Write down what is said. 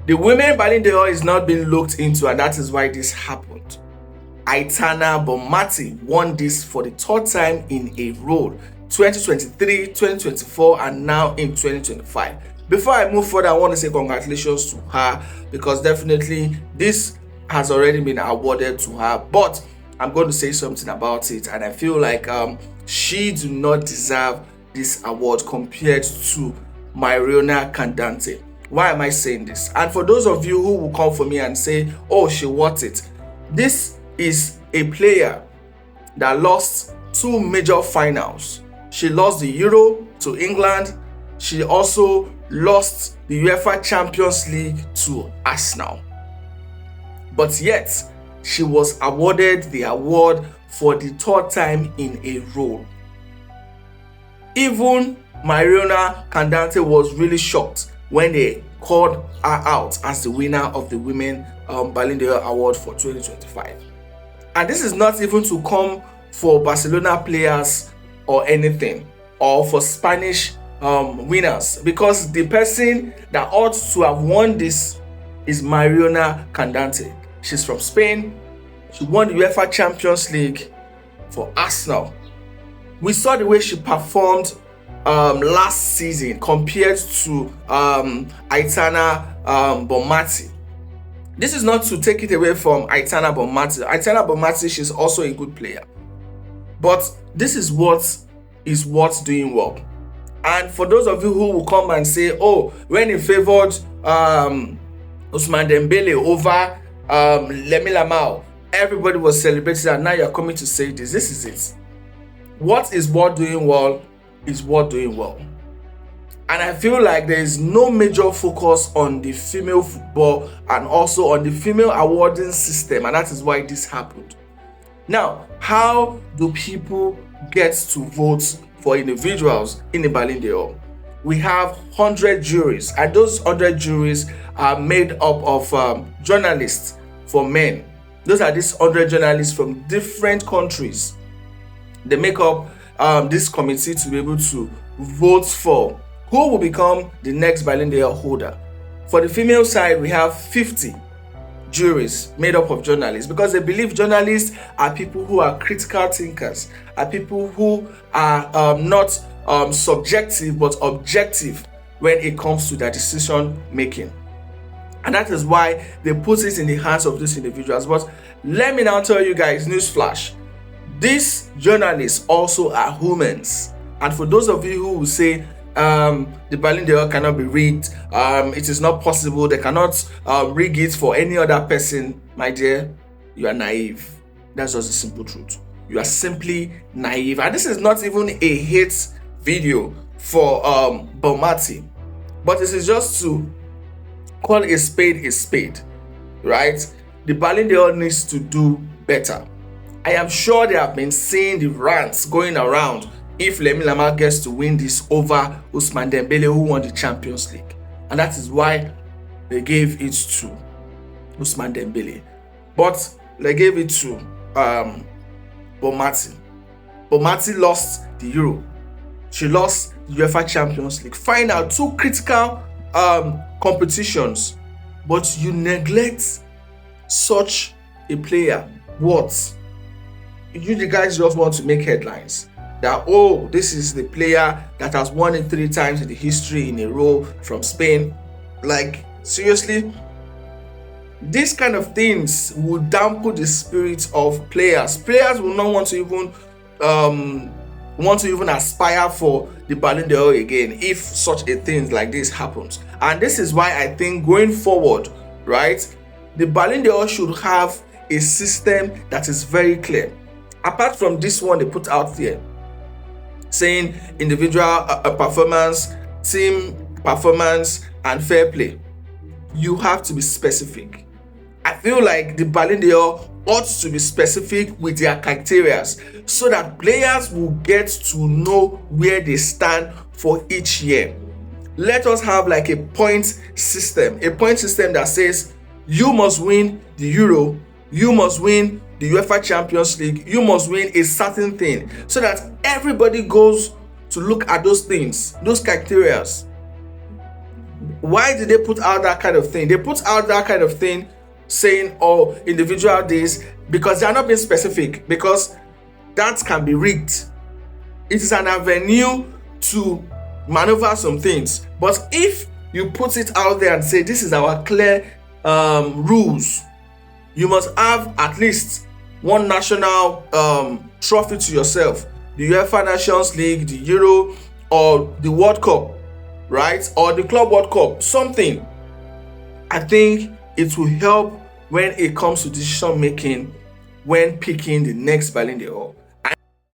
The women Ballon d'Or is not being looked into, and that is why this happened. Aitana Bonmati won this for the third time in a row, 2023, 2024, and now in 2025. Before I move further, I want to say congratulations to her, because definitely this has already been awarded to her, but I'm going to say something about it, and I feel like she do not deserve this award compared to Mariona Caldentey. Why am I saying this? And for those of you who will come for me and say, oh, she worth it, this is a player that lost 2 major finals. She lost the Euro to England. She also lost the UEFA Champions League to Arsenal. But yet, she was awarded the award for the third time in a row. Even Mariona Caldentey was really shocked when they called her out as the winner of the Women Ballon d'Or Award for 2025. And this is not even to come for Barcelona players or anything, or for Spanish winners, because the person that ought to have won this is Mariona Caldentey. She's from Spain. She won the UEFA Champions League for Arsenal. We saw the way she performed last season compared to Aitana Bonmati. This is not to take it away from Aitana Bonmati. Aitana Bonmati, she's also a good player. But this is what is worth doing well. And for those of you who will come and say, oh, when he favored Ousmane Dembele over Lamine Yamal, everybody was celebrating, and now you're coming to say this. This is it. What is worth doing well is worth doing well. And I feel like there is no major focus on the female football and also on the female awarding system, and that is why this happened. Now, how do people get to vote for individuals in the Ballon d'Or? We have 100 juries, and those 100 juries are made up of journalists for men. Those are these 100 journalists from different countries. They make up this committee to be able to vote for who will become the next Ballon d'Or holder. For the female side, we have 50 juries made up of journalists, because they believe journalists are people who are critical thinkers, are people who are not subjective but objective when it comes to their decision making. And that is why they put it in the hands of these individuals. But let me now tell you guys, newsflash, these journalists also are humans. And for those of you who will say the Ballon d'Or cannot be rigged, it is not possible, they cannot rig it for any other person, my dear, you are naive. That's just the simple truth. You are simply naive. And this is not even a hate video for Bonmati, but this is just to call a spade, right? The Ballon d'Or needs to do better. I am sure they have been seeing the rants going around if Lamine Yamal gets to win this over Ousmane Dembele, who won the Champions League. And that is why they gave it to Ousmane Dembele. But they gave it to Bonmati. Bonmati lost the Euro. She lost the UEFA Champions League. Final, 2 critical competitions. But you neglect such a player. What? You the guys just want to make headlines that, oh, this is the player that has won it 3 times in the history in a row from Spain. Like, seriously? These kind of things will dampen the spirit of players. Players will not want to even aspire for the Ballon d'Or again if such a thing like this happens. And this is why I think going forward, right, the Ballon d'Or should have a system that is very clear. Apart from this one they put out there, saying individual performance, team performance, and fair play, you have to be specific. I feel like the Ballon d'Or ought to be specific with their criteria so that players will get to know where they stand for each year. Let us have like a point system that says you must win the Euro, you must win the UEFA Champions League, you must win a certain thing, so that everybody goes to look at those things, those criteria. Why did they put out that kind of thing? They put out that kind of thing saying, oh, individual days, because they are not being specific, because that can be rigged. It is an avenue to maneuver some things. But if you put it out there and say, this is our clear rules, you must have at least one national trophy to yourself. The UEFA Nations League, the Euro, or the World Cup, right? Or the Club World Cup, something. I think it will help when it comes to decision making when picking the next Ballon d'Or.